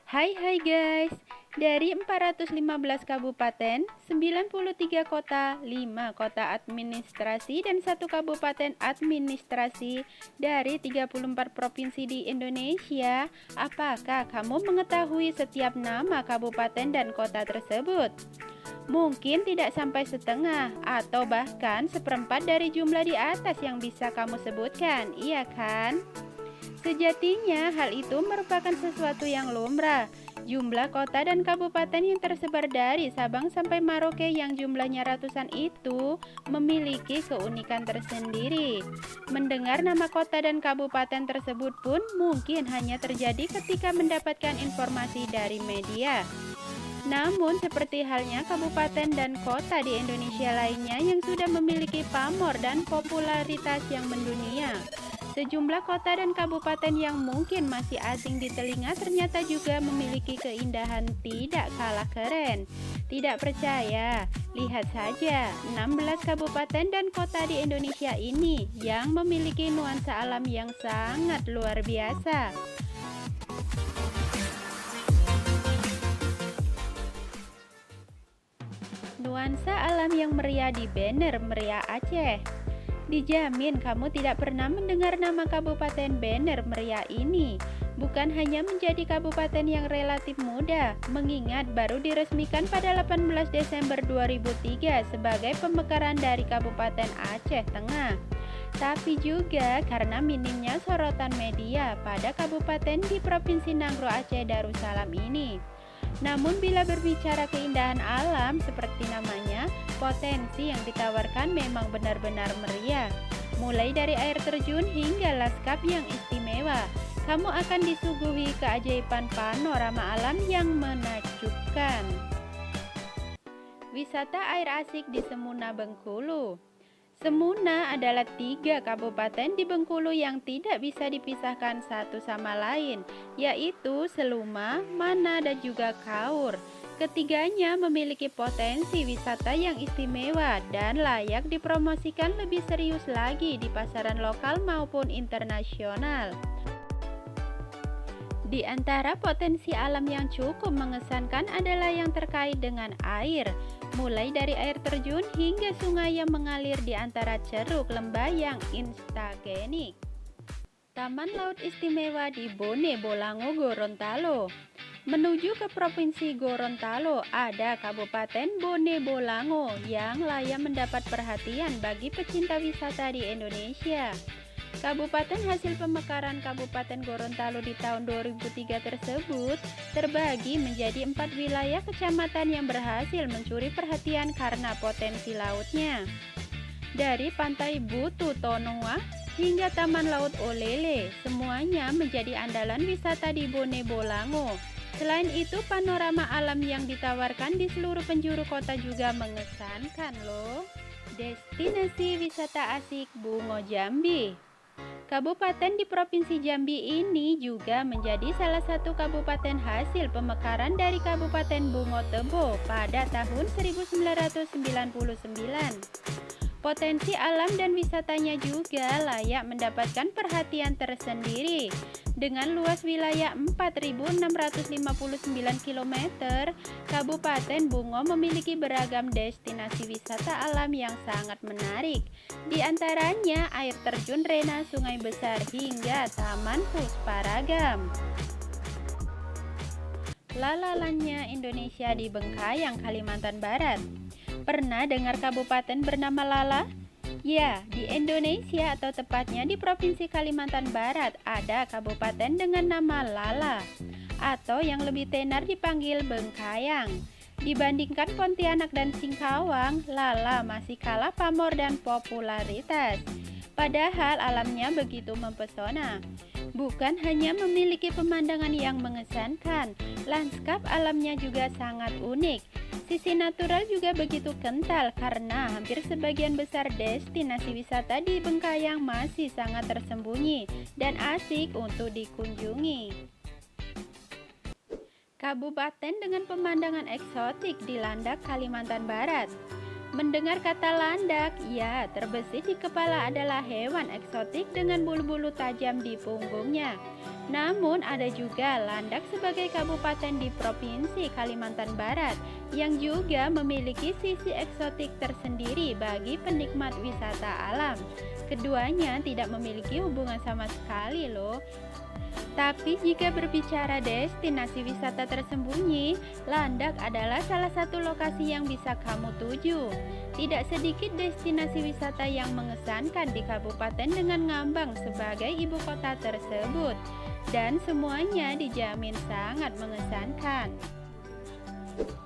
Hai guys, dari 415 kabupaten, 93 kota, 5 kota administrasi dan 1 kabupaten administrasi dari 34 provinsi di Indonesia. Apakah kamu mengetahui setiap nama kabupaten dan kota tersebut? Mungkin tidak sampai setengah atau bahkan seperempat dari jumlah di atas yang bisa kamu sebutkan, iya kan? Sejatinya, hal itu merupakan sesuatu yang lumrah. Jumlah kota dan kabupaten yang tersebar dari Sabang sampai Merauke yang jumlahnya ratusan itu memiliki keunikan tersendiri. Mendengar nama kota dan kabupaten tersebut pun mungkin hanya terjadi ketika mendapatkan informasi dari media. Namun, seperti halnya kabupaten dan kota di Indonesia lainnya yang sudah memiliki pamor dan popularitas yang mendunia, sejumlah kota dan kabupaten yang mungkin masih asing di telinga ternyata juga memiliki keindahan tidak kalah keren. Tidak percaya? Lihat saja 16 kabupaten dan kota di Indonesia ini yang memiliki nuansa alam yang sangat luar biasa. Nuansa alam yang meriah di Bener Meriah Aceh. Dijamin kamu tidak pernah mendengar nama Kabupaten Bener Meriah ini. Bukan hanya menjadi kabupaten yang relatif muda, mengingat baru diresmikan pada 18 Desember 2003 sebagai pemekaran dari Kabupaten Aceh Tengah, tapi juga karena minimnya sorotan media pada kabupaten di Provinsi Nanggroe Aceh Darussalam ini. Namun bila berbicara keindahan alam seperti namanya, potensi yang ditawarkan memang benar-benar meriah. Mulai dari air terjun hingga lanskap yang istimewa, kamu akan disuguhi keajaiban panorama alam yang menakjubkan. Wisata air asik di Semuna Bengkulu. Semuna adalah 3 kabupaten di Bengkulu yang tidak bisa dipisahkan satu sama lain, yaitu Seluma, Mana, dan juga Kaur. Ketiganya memiliki potensi wisata yang istimewa dan layak dipromosikan lebih serius lagi di pasaran lokal maupun internasional. Di antara potensi alam yang cukup mengesankan adalah yang terkait dengan air, mulai dari air terjun hingga sungai yang mengalir di antara ceruk lembah yang instagenik. Taman Laut Istimewa di Bone Bolango, Gorontalo. Menuju ke Provinsi Gorontalo, ada Kabupaten Bone Bolango yang layak mendapat perhatian bagi pecinta wisata di Indonesia. Kabupaten hasil pemekaran Kabupaten Gorontalo di tahun 2003 tersebut terbagi menjadi 4 wilayah kecamatan yang berhasil mencuri perhatian karena potensi lautnya. Dari Pantai Butu Tonoa hingga Taman Laut Olele, semuanya menjadi andalan wisata di Bone Bolango. Selain itu, panorama alam yang ditawarkan di seluruh penjuru kota juga mengesankan loh. Destinasi wisata asik Bungo Jambi. Kabupaten di Provinsi Jambi ini juga menjadi salah satu kabupaten hasil pemekaran dari Kabupaten Bungo Tebo pada tahun 1999. Potensi alam dan wisatanya juga layak mendapatkan perhatian tersendiri. Dengan luas wilayah 4.659 km, Kabupaten Bungo memiliki beragam destinasi wisata alam yang sangat menarik. Di antaranya air terjun Rena Sungai Besar hingga Taman Pusparagam. Lalalannya Indonesia di Bengkayang, Kalimantan Barat. Pernah dengar kabupaten bernama Lala? Ya, di Indonesia atau tepatnya di Provinsi Kalimantan Barat ada kabupaten dengan nama Lala, atau yang lebih tenar dipanggil Bengkayang. Dibandingkan Pontianak dan Singkawang, Lala masih kalah pamor dan popularitas. Padahal alamnya begitu mempesona. Bukan hanya memiliki pemandangan yang mengesankan, lanskap alamnya juga sangat unik. Sisi natural juga begitu kental karena hampir sebagian besar destinasi wisata di Bengkayang masih sangat tersembunyi dan asik untuk dikunjungi. Kabupaten dengan pemandangan eksotik di Landak, Kalimantan Barat. Mendengar kata landak, ya terbesit di kepala adalah hewan eksotik dengan bulu-bulu tajam di punggungnya. Namun ada juga Landak sebagai kabupaten di Provinsi Kalimantan Barat yang juga memiliki sisi eksotik tersendiri bagi penikmat wisata alam. Keduanya tidak memiliki hubungan sama sekali loh. Tapi jika berbicara destinasi wisata tersembunyi, Landak adalah salah satu lokasi yang bisa kamu tuju. Tidak sedikit destinasi wisata yang mengesankan di kabupaten dengan Ngambang sebagai ibu kota tersebut. Dan semuanya dijamin sangat mengesankan.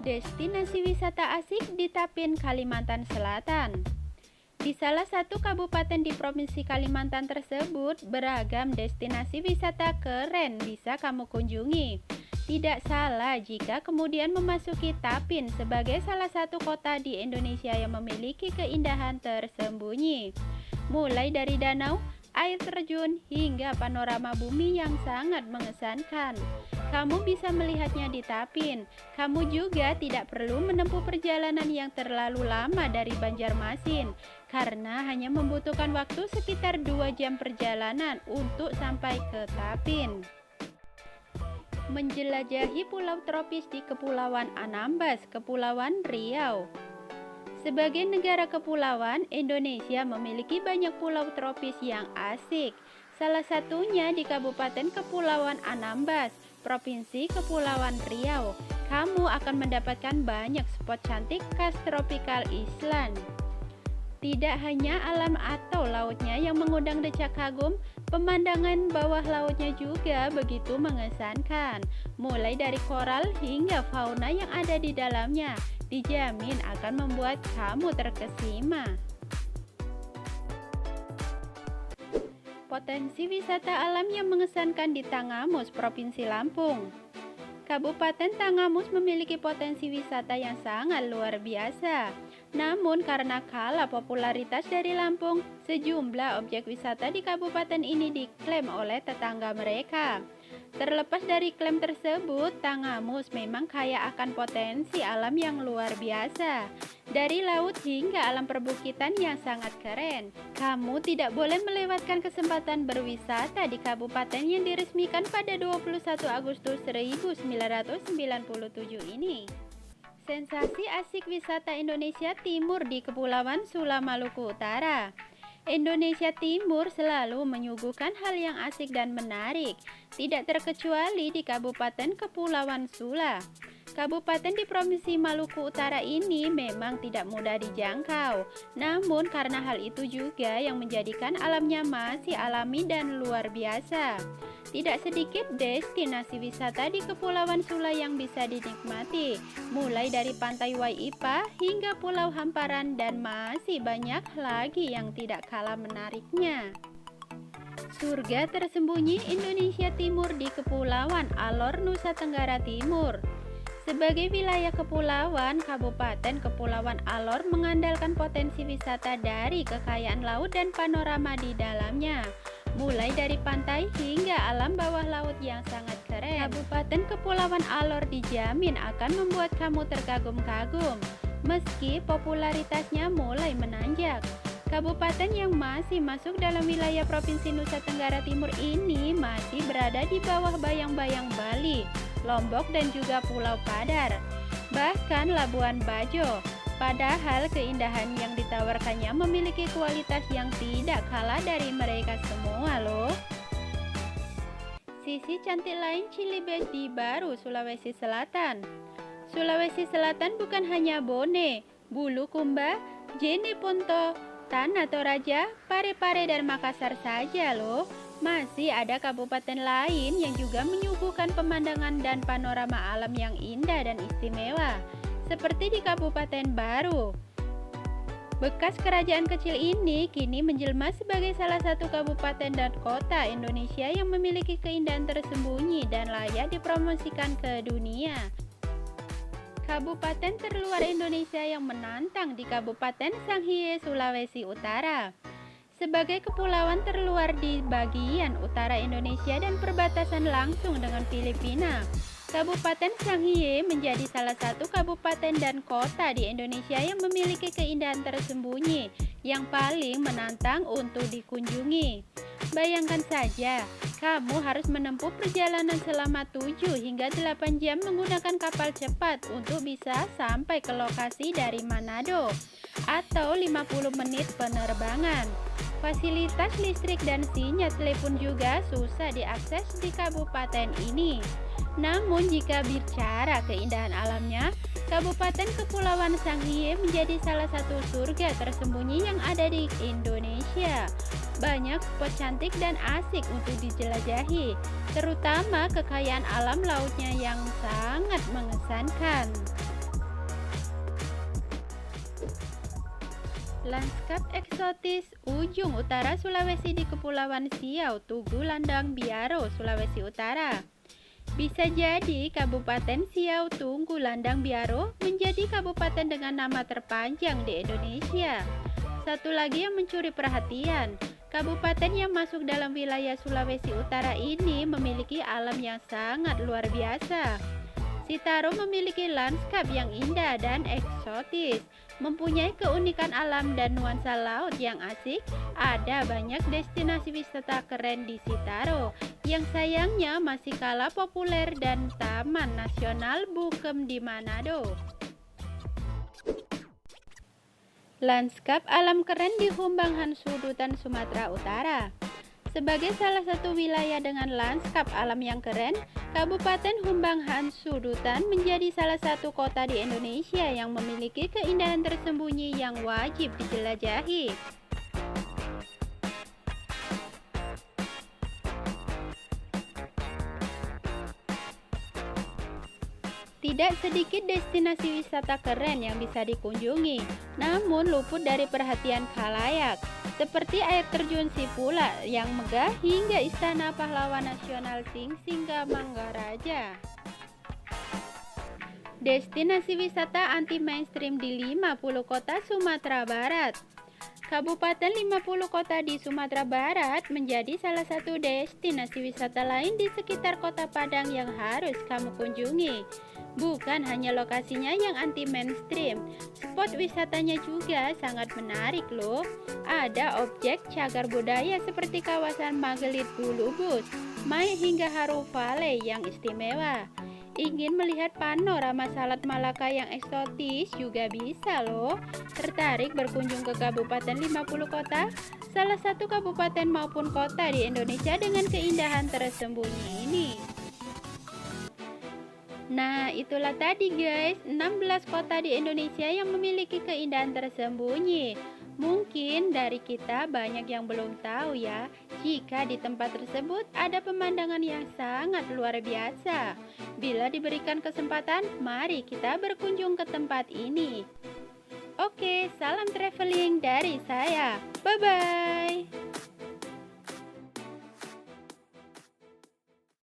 Destinasi wisata asik di Tapin, Kalimantan Selatan. Di salah satu kabupaten di Provinsi Kalimantan tersebut, beragam destinasi wisata keren bisa kamu kunjungi. Tidak salah jika kemudian memasuki Tapin sebagai salah satu kota di Indonesia yang memiliki keindahan tersembunyi. Mulai dari danau, air terjun, hingga panorama bumi yang sangat mengesankan. Kamu bisa melihatnya di Tapin. Kamu juga tidak perlu menempuh perjalanan yang terlalu lama dari Banjarmasin, karena hanya membutuhkan waktu sekitar 2 jam perjalanan untuk sampai ke Tapin. Menjelajahi pulau tropis di Kepulauan Anambas, Kepulauan Riau. Sebagai negara kepulauan, Indonesia memiliki banyak pulau tropis yang asik. Salah satunya di Kabupaten Kepulauan Anambas, Provinsi Kepulauan Riau. Kamu akan mendapatkan banyak spot cantik khas tropical Island. Tidak hanya alam atau lautnya yang mengundang decak kagum, pemandangan bawah lautnya juga begitu mengesankan. Mulai dari koral hingga fauna yang ada di dalamnya, dijamin akan membuat kamu terkesima. Potensi wisata alam yang mengesankan di Tangamus, Provinsi Lampung. Kabupaten Tangamus memiliki potensi wisata yang sangat luar biasa. Namun karena kalah popularitas dari Lampung, sejumlah objek wisata di kabupaten ini diklaim oleh tetangga mereka. Terlepas dari klaim tersebut, Tangamus memang kaya akan potensi alam yang luar biasa. Dari laut hingga alam perbukitan yang sangat keren. Kamu tidak boleh melewatkan kesempatan berwisata di kabupaten yang diresmikan pada 21 Agustus 1997 ini. Sensasi asik wisata Indonesia Timur di Kepulauan Sula, Maluku Utara. Indonesia Timur selalu menyuguhkan hal yang asik dan menarik, tidak terkecuali di Kabupaten Kepulauan Sula. Kabupaten di Provinsi Maluku Utara ini memang tidak mudah dijangkau, namun karena hal itu juga yang menjadikan alamnya masih alami dan luar biasa. Tidak sedikit destinasi wisata di Kepulauan Sula yang bisa dinikmati, mulai dari Pantai Waipa hingga Pulau Hamparan dan masih banyak lagi yang tidak kalah menariknya. Surga tersembunyi Indonesia Timur di Kepulauan Alor, Nusa Tenggara Timur. Sebagai wilayah kepulauan, Kabupaten Kepulauan Alor mengandalkan potensi wisata dari kekayaan laut dan panorama di dalamnya. Mulai dari pantai hingga alam bawah laut yang sangat keren. Kabupaten Kepulauan Alor dijamin akan membuat kamu terkagum-kagum, meski popularitasnya mulai menanjak. Kabupaten yang masih masuk dalam wilayah Provinsi Nusa Tenggara Timur ini masih berada di bawah bayang-bayang Bali, Lombok, dan juga Pulau Padar, bahkan Labuan Bajo. Padahal keindahan yang ditawarkannya memiliki kualitas yang tidak kalah dari mereka semua loh. Sisi cantik lain Chili Beach di Baru, Sulawesi Selatan. Sulawesi Selatan bukan hanya Bone, Bulukumba, Jeneponto, Tanah Toraja, Parepare, dan Makassar saja loh. Masih ada kabupaten lain yang juga menyuguhkan pemandangan dan panorama alam yang indah dan istimewa, seperti di Kabupaten Baru. Bekas kerajaan kecil ini kini menjelma sebagai salah satu kabupaten dan kota Indonesia yang memiliki keindahan tersembunyi dan layak dipromosikan ke dunia. Kabupaten terluar Indonesia yang menantang di Kabupaten Sangihe, Sulawesi Utara. Sebagai kepulauan terluar di bagian utara Indonesia dan perbatasan langsung dengan Filipina, Kabupaten Sangihe menjadi salah satu kabupaten dan kota di Indonesia yang memiliki keindahan tersembunyi yang paling menantang untuk dikunjungi. Bayangkan saja, kamu harus menempuh perjalanan selama 7 hingga 8 jam menggunakan kapal cepat untuk bisa sampai ke lokasi dari Manado, atau 50 menit penerbangan. Fasilitas listrik dan sinyal telepon juga susah diakses di kabupaten ini. Namun jika bicara keindahan alamnya, Kabupaten Kepulauan Sangihe menjadi salah satu surga tersembunyi yang ada di Indonesia. Banyak spot cantik dan asik untuk dijelajahi, terutama kekayaan alam lautnya yang sangat mengesankan. Lanskap eksotis ujung utara Sulawesi di Kepulauan Siau, Tugu Landang Biaro, Sulawesi Utara. Bisa jadi Kabupaten Siau Tunggu Landang Biaro menjadi kabupaten dengan nama terpanjang di Indonesia. Satu lagi yang mencuri perhatian, kabupaten yang masuk dalam wilayah Sulawesi Utara ini memiliki alam yang sangat luar biasa. Sitaro memiliki lanskap yang indah dan eksotis, mempunyai keunikan alam dan nuansa laut yang asik. Ada banyak destinasi wisata keren di Sitaro, yang sayangnya masih kalah populer dan Taman Nasional Bukem di Manado. Lanskap alam keren di Humbangan Sudutan, Sumatera Utara. Sebagai salah satu wilayah dengan lanskap alam yang keren, Kabupaten Humbangan Sudutan menjadi salah satu kota di Indonesia yang memiliki keindahan tersembunyi yang wajib dijelajahi. Tidak sedikit destinasi wisata keren yang bisa dikunjungi, namun luput dari perhatian khalayak, seperti air terjun Sipula yang megah hingga Istana Pahlawan Nasional Singsinga Manggaraja. Destinasi wisata anti-mainstream di 50 kota Sumatera Barat. Kabupaten 50 kota di Sumatera Barat menjadi salah satu destinasi wisata lain di sekitar Kota Padang yang harus kamu kunjungi. Bukan hanya lokasinya yang anti-mainstream, spot wisatanya juga sangat menarik loh. Ada objek cagar budaya seperti kawasan Magelit Gulubus, Mai hingga Haru Valley yang istimewa. Ingin melihat panorama Salat Malaka yang eksotis juga bisa loh. Tertarik berkunjung ke Kabupaten 50 kota? Salah satu kabupaten maupun kota di Indonesia dengan keindahan tersembunyi ini. Nah, itulah tadi guys, 16 kota di Indonesia yang memiliki keindahan tersembunyi. Mungkin dari kita banyak yang belum tahu ya, jika di tempat tersebut ada pemandangan yang sangat luar biasa. Bila diberikan kesempatan, mari kita berkunjung ke tempat ini. Oke, salam traveling dari saya. Bye-bye.